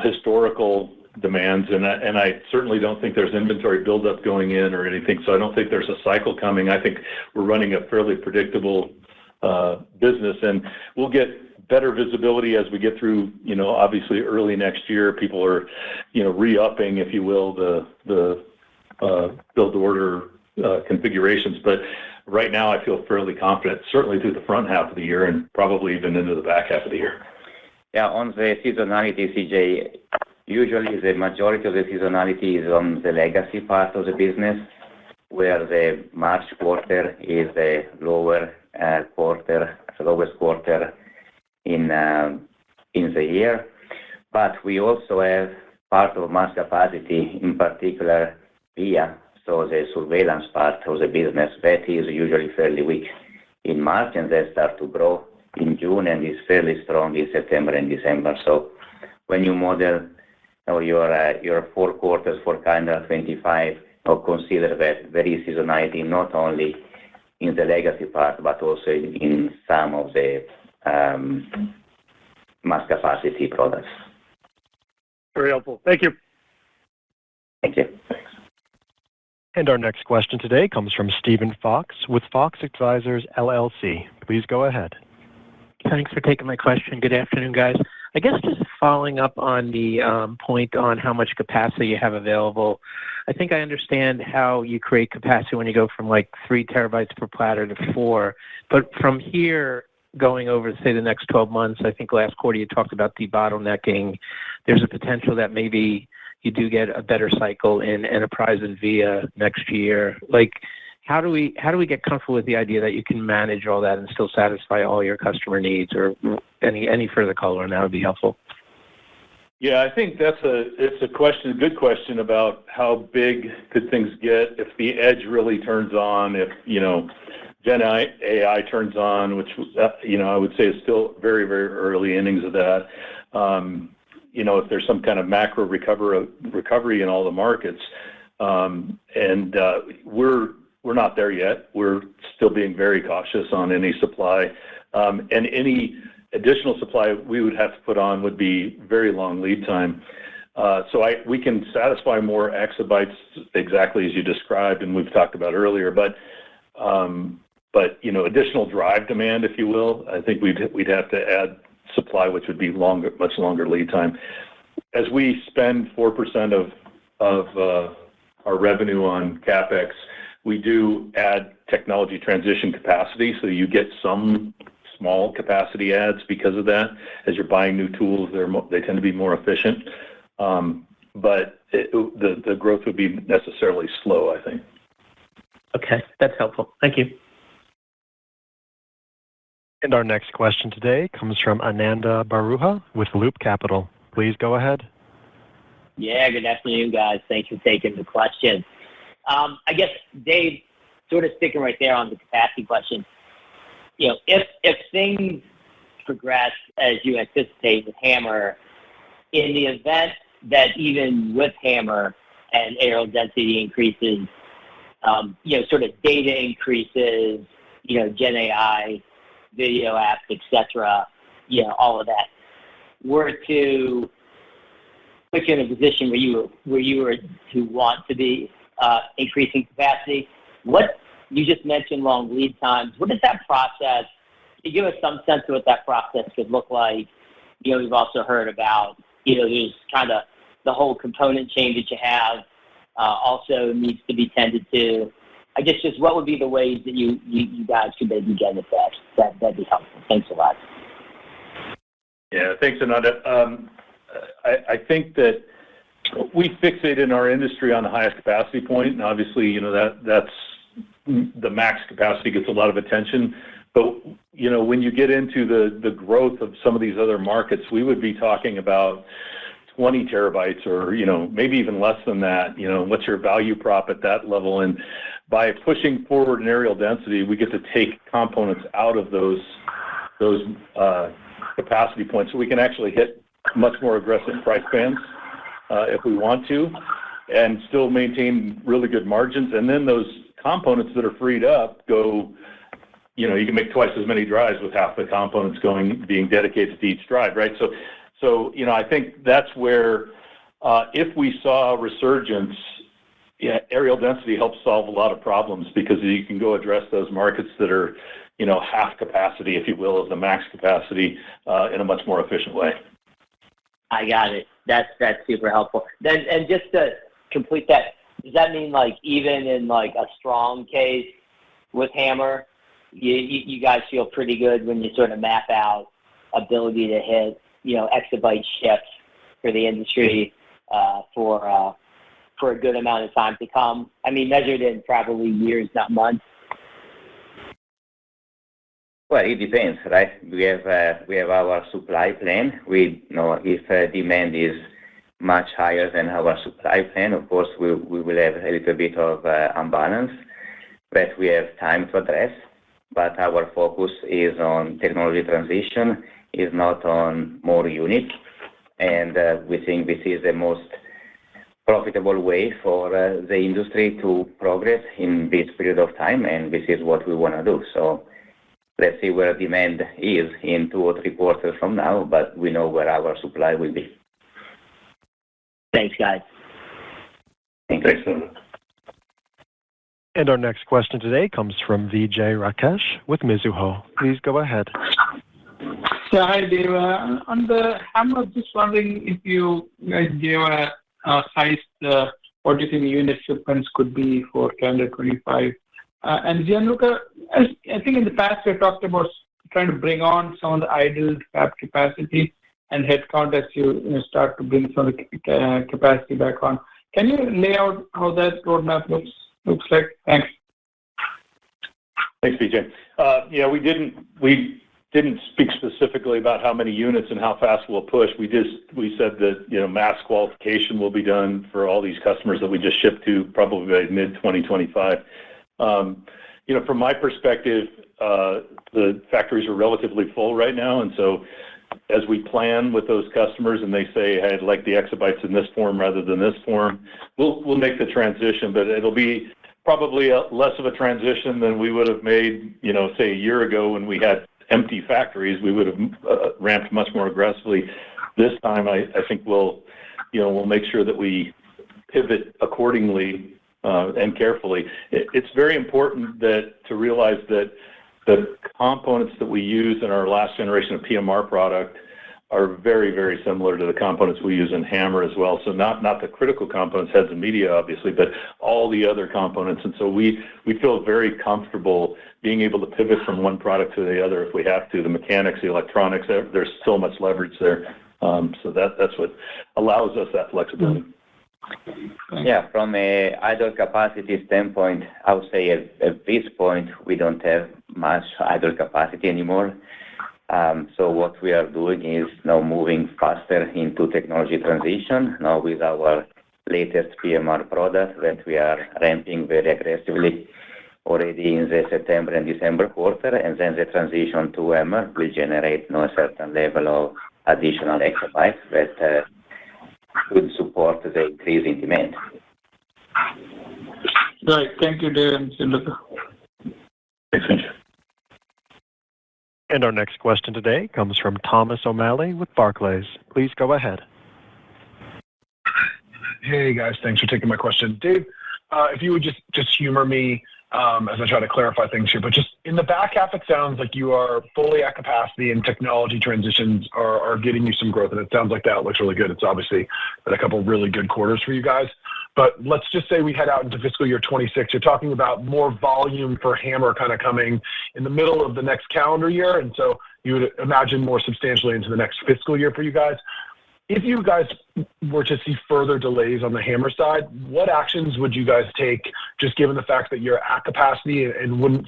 S3: historical demands, and I certainly don't think there's inventory buildup going in or anything. So I don't think there's a cycle coming. I think we're running a fairly predictable business, and we'll get better visibility as we get through. Obviously early next year, people are re-upping, if you will, the build-to-order configurations, but right now, I feel fairly confident, certainly through the front half of the year and probably even into the back half of the year.
S4: Yeah, on the seasonality, CJ, usually the majority of the seasonality is on the legacy part of the business, where the March quarter is the lowest quarter in the year. But we also have part of mass capacity, in particular VIA. So the surveillance part of the business, that is usually fairly weak in March, and then start to grow in June, and is fairly strong in September and December. So when you model your 4 quarters for calendar 25, consider that there is seasonality not only in the legacy part, but also in some of the mass capacity products.
S13: Very helpful. Thank you.
S4: Thank you.
S1: And our next question today comes from Stephen Fox with Fox Advisors, LLC. Please go ahead.
S14: Thanks for taking my question. Good afternoon, guys. I guess just following up on the point on how much capacity you have available, I think I understand how you create capacity when you go from like 3 terabytes per platter to 4. But from here, going over, say, the next 12 months, I think last quarter you talked about debottlenecking. There's a potential that maybe you do get a better cycle in enterprise and VIA next year. Like, how do we get comfortable with the idea that you can manage all that and still satisfy all your customer needs, or any further color on that would be helpful?
S3: Yeah, I think it's a good question about how big could things get if the edge really turns on, if Gen AI turns on, which I would say is still very, very early innings of that. If there's some kind of macro recovery in all the markets, and we're not there yet. We're still being very cautious on any supply, and any additional supply we would have to put on would be very long lead time. So we can satisfy more exabytes exactly as you described, and we've talked about earlier. But additional drive demand, if you will, I think we'd have to add supply, which would be much longer lead time. As we spend 4% of our revenue on CapEx, we do add technology transition capacity, so you get some small capacity adds because of that. As you're buying new tools, they tend to be more efficient. But the growth would be necessarily slow, I think.
S14: Okay, that's helpful. Thank you.
S1: And our next question today comes from Ananda Baruah with Loop Capital. Please go ahead.
S15: Yeah, good afternoon, guys. Thanks for taking the question. I guess, Dave, sort of sticking right there on the capacity question, you know, if things progress as you anticipate with HAMR, in the event that even with HAMR and aerial density increases, you know, sort of data increases, you know, Gen AI, video apps, et cetera, you know, all of that, were to put you in a position where you were to want to be increasing capacity. What you just mentioned, long lead times. What is that process? Can you give us some sense of what that process could look like? You know, we've also heard about, you know, there's kind of the whole component chain that you have also needs to be tended to. I guess just what would be the ways that you guys could maybe get at that? That'd be helpful. Thanks a lot.
S3: Yeah, thanks, Ananda. I think that we fixate in our industry on the highest capacity point, and obviously, you know, that's the max capacity gets a lot of attention. But you know, when you get into the growth of some of these other markets, we would be talking about 20 terabytes, or you know, maybe even less than that. You know, what's your value prop at that level? And by pushing forward in aerial density, we get to take components out of those capacity points, so we can actually hit much more aggressive price bands if we want to, and still maintain really good margins. And then those components that are freed up go, you know, you can make twice as many drives with half the components being dedicated to each drive, right? So you know, I think that's where if we saw a resurgence, yeah, aerial density helps solve a lot of problems, because you can go address those markets that are, you know, half capacity, if you will, of the max capacity in a much more efficient way.
S15: I got it. That's super helpful. Then, and just to complete that, does that mean like even in like a strong case with HAMR, you guys feel pretty good when you sort of map out ability to hit, you know, exabyte shifts for the industry for a good amount of time to come? I mean, measured in probably years, not months.
S4: Well, it depends, right? We have our supply plan. We know if demand is much higher than our supply plan, of course, we will have a little bit of imbalance that we have time to address. But our focus is on technology transition, is not on more units, and we think this is the most profitable way for the industry to progress in this period of time, and this is what we want to do. So let's see where demand is in 2 or 3 quarters from now, but we know where our supply will be.
S15: Thanks, guys.
S3: Thanks.
S1: And our next question today comes from Vijay Rakesh with Mizuho. Please go ahead.
S16: Yeah, hi, Dave. On the HAMR, just wondering if you guys gave a size what do you think unit shipments could be for calendar 25? And Gianluca, I think in the past we talked about trying to bring on some of the idle fab capacity and headcount as you start to bring some of the capacity back on. Can you lay out how that roadmap looks like? Thanks.
S3: Thanks, Vijay. Yeah, we didn't speak specifically about how many units and how fast we'll push. We said that, you know, mass qualification will be done for all these customers that we just shipped to probably by mid-2025. You know, from my perspective, the factories are relatively full right now, and so as we plan with those customers and they say, hey, I'd like the exabytes in this form rather than this form, we'll make the transition, but it'll be probably less of a transition than we would have made, you know, say a year ago when we had empty factories. We would have ramped much more aggressively. This time, I think we'll make sure that we pivot accordingly and carefully. It's very important to realize that the components that we use in our last generation of PMR product are very, very similar to the components we use in HAMR as well. So not the critical components, heads and media, obviously, but all the other components. And so we feel very comfortable being able to pivot from one product to the other if we have to. The mechanics, the electronics, there's so much leverage there. So that's what allows us that flexibility.
S4: Yeah, from a idle capacity standpoint, I would say at this point, we don't have much idle capacity anymore. So what we are doing is now moving faster into technology transition, now with our latest PMR product that we are ramping very aggressively already in the September and December quarter, and then the transition to HAMR will generate a certain level of additional exabytes that would support the increase in demand.
S16: Right. Thank you, Dave and Gianluca.
S3: Thanks.
S1: And our next question today comes from Thomas O'Malley with Barclays. Please go ahead.
S12: Hey, guys. Thanks for taking my question. Dave, if you would just humor me as I try to clarify things here, but just in the back half, it sounds like you are fully at capacity and technology transitions are getting you some growth, and it sounds like that looks really good. It's obviously been a couple of really good quarters for you guys. But let's just say we head out into fiscal year 26. You're talking about more volume for HAMR kind of coming in the middle of the next calendar year, and so you would imagine more substantially into the next fiscal year for you guys. If you guys were to see further delays on the HAMR side, what actions would you guys take, just given the fact that you're at capacity and wouldn't,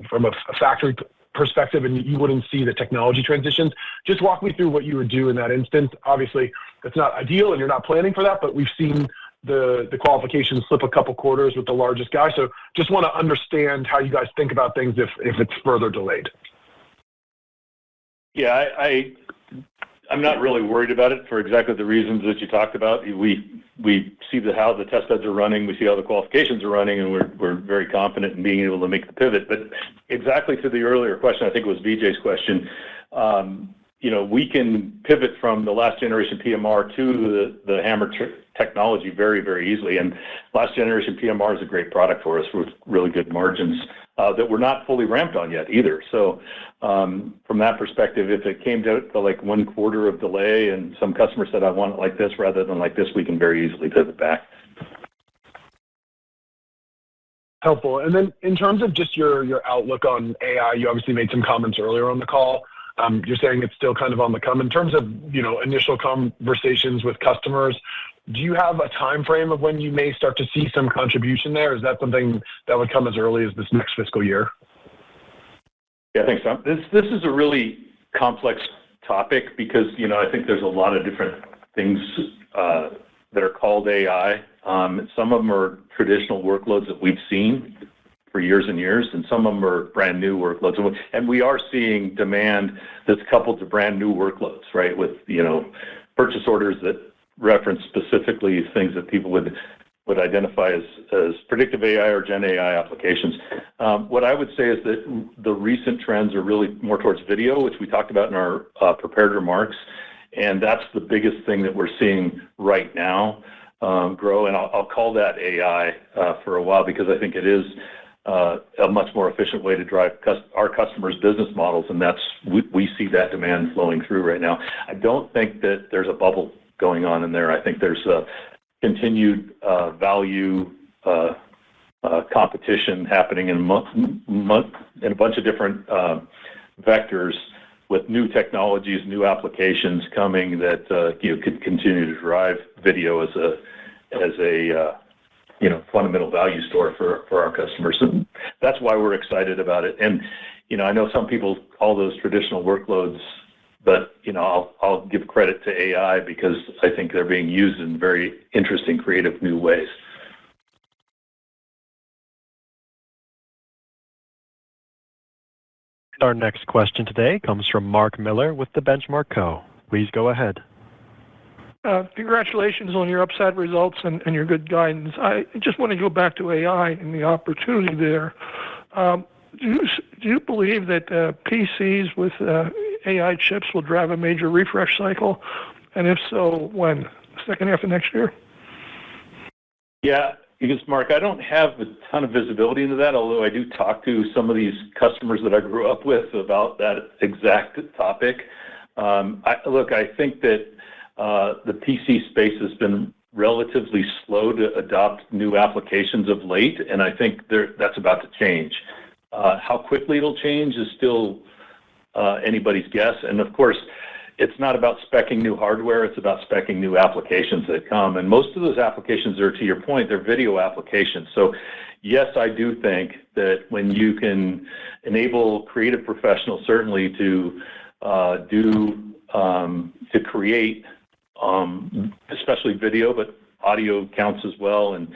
S12: from a factory perspective, and you wouldn't see the technology transitions? Just walk me through what you would do in that instance. Obviously, that's not ideal, and you're not planning for that, but we've seen the qualifications slip a couple quarters with the largest guy. So just want to understand how you guys think about things if it's further delayed.
S3: Yeah, I'm not really worried about it for exactly the reasons that you talked about. We see how the test beds are running, we see how the qualifications are running, and we're very confident in being able to make the pivot. But exactly to the earlier question, I think it was Vijay's question, we can pivot from the last generation PMR to the HAMR technology very, very easily. And last generation PMR is a great product for us with really good margins that we're not fully ramped on yet either. So from that perspective, if it came to like 1 quarter of delay and some customer said, I want it like this rather than like this, we can very easily pivot back.
S12: Helpful. And then in terms of just your outlook on AI, you obviously made some comments earlier on the call. You're saying it's still kind of on the come. In terms of initial conversations with customers, do you have a time frame of when you may start to see some contribution there? Is that something that would come as early as this next fiscal year?
S3: Yeah, thanks, Tom. This is a really complex topic because I think there's a lot of different things that are called AI. Some of them are traditional workloads that we've seen for years and years, and some of them are brand new workloads. And we are seeing demand that's coupled to brand new workloads, right, with purchase orders that reference specifically things that people would identify as predictive AI or Gen AI applications. What I would say is that the recent trends are really more towards video, which we talked about in our prepared remarks, and that's the biggest thing that we're seeing right now grow. And I'll call that AI for a while because I think it is a much more efficient way to drive our customers' business models, and we see that demand flowing through right now. I don't think that there's a bubble going on in there. I think there's a continued value competition happening in a bunch of different vectors with new technologies, new applications coming that could continue to drive video as a fundamental value store for our customers. And that's why we're excited about it. And, I know some people call those traditional workloads, but, I'll give credit to AI because I think they're being used in very interesting, creative new ways.
S1: Our next question today comes from Mark Miller with The Benchmark Co. Please go ahead.
S17: Congratulations on your upside results and your good guidance. I just want to go back to AI and the opportunity there. Do you believe that PCs with AI chips will drive a major refresh cycle? And if so, when? Second half of next year?
S3: Yeah, because, Mark, I don't have a ton of visibility into that, although I do talk to some of these customers that I grew up with about that exact topic. I think that the PC space has been relatively slow to adopt new applications of late, and I think that's about to change. How quickly it'll change is still anybody's guess. And of course, it's not about speccing new hardware, it's about speccing new applications that come. And most of those applications are, to your point, they're video applications. So yes, I do think that when you can enable creative professionals certainly to create, especially video, but audio counts as well, and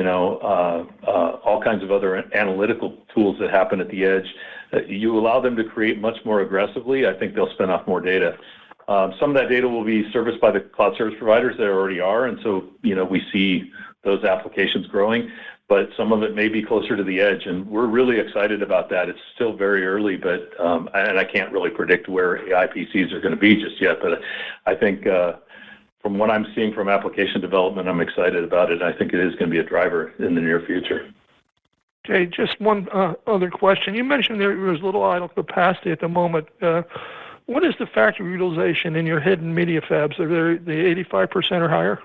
S3: all kinds of other analytical tools that happen at the edge. You allow them to create much more aggressively, I think they'll spin off more data. Some of that data will be serviced by the cloud service providers that already are, and so we see those applications growing, but some of it may be closer to the edge, and we're really excited about that. It's still very early, but and I can't really predict where AI PCs are going to be just yet, but I think from what I'm seeing from application development, I'm excited about it. I think it is going to be a driver in the near future.
S17: Okay, just one other question. You mentioned there was little idle capacity at the moment. What is the factory utilization in your hidden media fabs? Are they 85% or higher?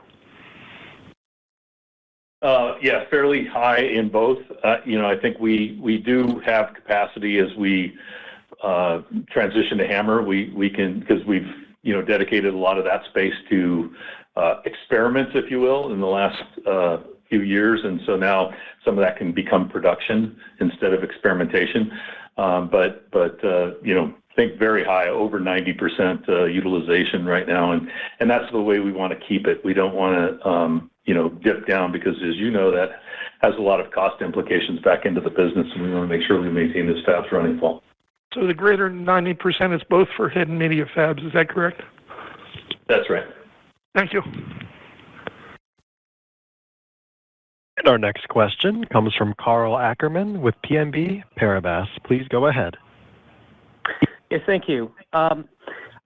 S3: Yeah, fairly high in both. I think we do have capacity as we transition to HAMR. We can, because we've dedicated a lot of that space to experiments, if you will, in the last few years, and so now some of that can become production instead of experimentation. But think very high, over 90% utilization right now, and that's the way we want to keep it. We don't want to dip down, because as you know, that has a lot of cost implications back into the business, and we want to make sure we maintain this fabs running full.
S17: So the greater than 90% is both for hidden media fabs, is that correct?
S3: That's right.
S17: Thank you.
S1: And our next question comes from Karl Ackerman with BNP Paribas. Please go ahead.
S18: Yes, thank you. I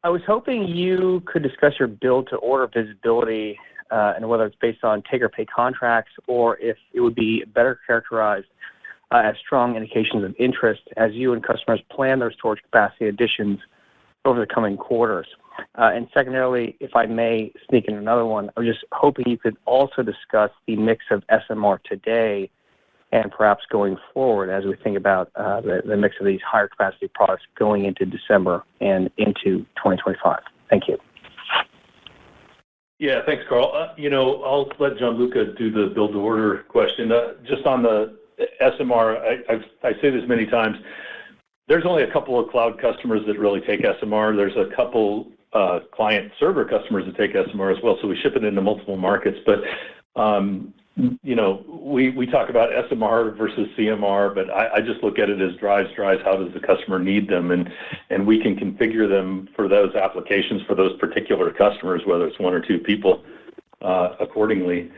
S18: was hoping you could discuss your build-to-order visibility and whether it's based on take-or-pay contracts, or if it would be better characterized as strong indications of interest as you and customers plan their storage capacity additions over the coming quarters. And secondarily, if I may sneak in another one, I was just hoping you could also discuss the mix of SMR today and perhaps going forward as we think about the mix of these higher capacity products going into December and into 2025. Thank you.
S3: Yeah, thanks, Karl. I'll let Gianluca do the build-to-order question. Just on the SMR, I say this many times, there's only a couple of cloud customers that really take SMR. There's a couple client server customers that take SMR as well, so we ship it into multiple markets. But, we talk about SMR versus CMR, but I just look at it as drives, how does the customer need them? And we can configure them for those applications, for those particular customers, whether it's one or two people, accordingly.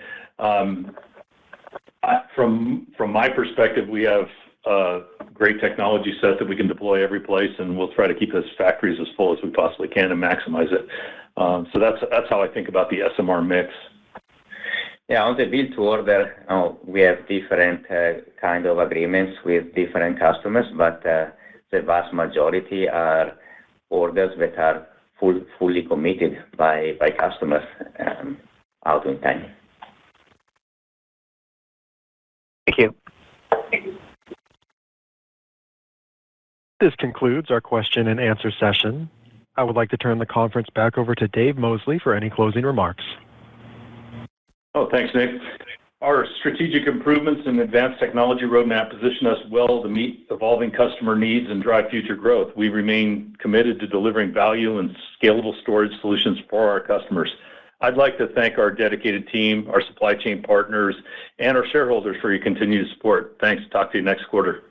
S3: From my perspective, we have a great technology set that we can deploy every place, and we'll try to keep those factories as full as we possibly can and maximize it. So that's how I think about the SMR mix.
S4: Yeah, on the build to order, we have different kind of agreements with different customers, but the vast majority are orders that are fully committed by customers out in time.
S18: Thank you.
S1: This concludes our question and answer session. I would like to turn the conference back over to Dave Mosley for any closing remarks.
S3: Oh, thanks, Nick. Our strategic improvements and advanced technology roadmap position us well to meet evolving customer needs and drive future growth. We remain committed to delivering value and scalable storage solutions for our customers. I'd like to thank our dedicated team, our supply chain partners, and our shareholders for your continued support. Thanks. Talk to you next quarter.